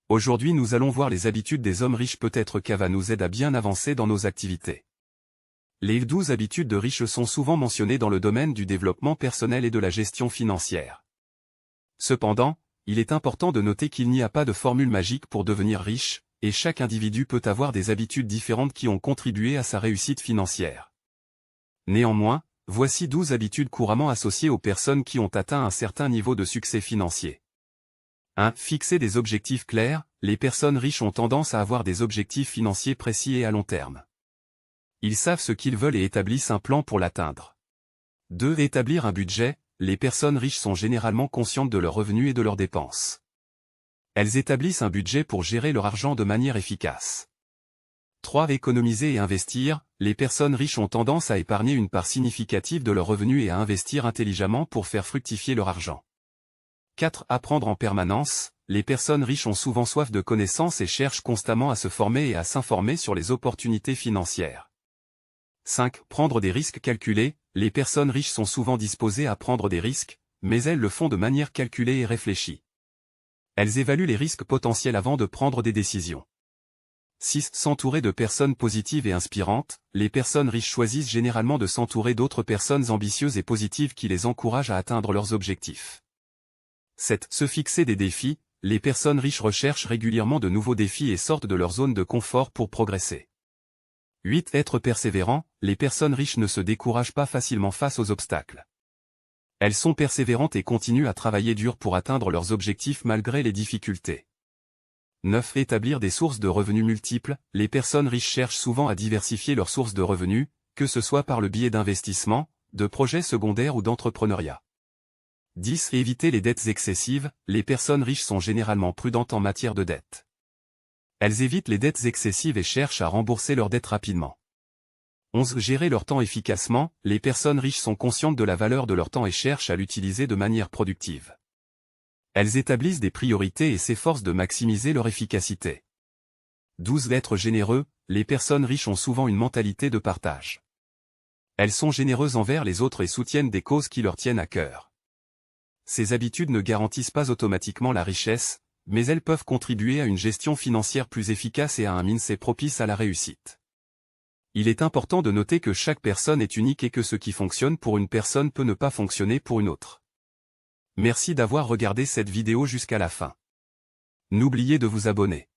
Aujourd'hui nous allons voir les habitudes des hommes riches, peut-être qu'Ava nous aide à bien avancer dans nos activités. Les 12 habitudes de riches sont souvent mentionnées dans le domaine du développement personnel et de la gestion financière. Cependant, il est important de noter qu'il n'y a pas de formule magique pour devenir riche, et chaque individu peut avoir des habitudes différentes qui ont contribué à sa réussite financière. Néanmoins, voici 12 habitudes couramment associées aux personnes qui ont atteint un certain niveau de succès financier. 1. Fixer des objectifs clairs. Les personnes riches ont tendance à avoir des objectifs financiers précis et à long terme. Ils savent ce qu'ils veulent et établissent un plan pour l'atteindre. 2. Établir un budget. Les personnes riches sont généralement conscientes de leurs revenus et de leurs dépenses. Elles établissent un budget pour gérer leur argent de manière efficace. 3. Économiser et investir. Les personnes riches ont tendance à épargner une part significative de leurs revenus et à investir intelligemment pour faire fructifier leur argent. 4. Apprendre en permanence. Les personnes riches ont souvent soif de connaissances et cherchent constamment à se former et à s'informer sur les opportunités financières. 5. Prendre des risques calculés. Les personnes riches sont souvent disposées à prendre des risques, mais elles le font de manière calculée et réfléchie. Elles évaluent les risques potentiels avant de prendre des décisions. 6. S'entourer de personnes positives et inspirantes. Les personnes riches choisissent généralement de s'entourer d'autres personnes ambitieuses et positives qui les encouragent à atteindre leurs objectifs. 7. Se fixer des défis. Les personnes riches recherchent régulièrement de nouveaux défis et sortent de leur zone de confort pour progresser. 8. Être persévérant. Les personnes riches ne se découragent pas facilement face aux obstacles. Elles sont persévérantes et continuent à travailler dur pour atteindre leurs objectifs malgré les difficultés. 9. Établir des sources de revenus multiples. Les personnes riches cherchent souvent à diversifier leurs sources de revenus, que ce soit par le biais d'investissements, de projets secondaires ou d'entrepreneuriat. 10. Éviter les dettes excessives. Les personnes riches sont généralement prudentes en matière de dettes. Elles évitent les dettes excessives et cherchent à rembourser leurs dettes rapidement. 11. Gérer leur temps efficacement. Les personnes riches sont conscientes de la valeur de leur temps et cherchent à l'utiliser de manière productive. Elles établissent des priorités et s'efforcent de maximiser leur efficacité. 12. Être généreux. Les personnes riches ont souvent une mentalité de partage. Elles sont généreuses envers les autres et soutiennent des causes qui leur tiennent à cœur. Ces habitudes ne garantissent pas automatiquement la richesse, mais elles peuvent contribuer à une gestion financière plus efficace et à un mindset propice à la réussite. Il est important de noter que chaque personne est unique et que ce qui fonctionne pour une personne peut ne pas fonctionner pour une autre. Merci d'avoir regardé cette vidéo jusqu'à la fin. N'oubliez de vous abonner.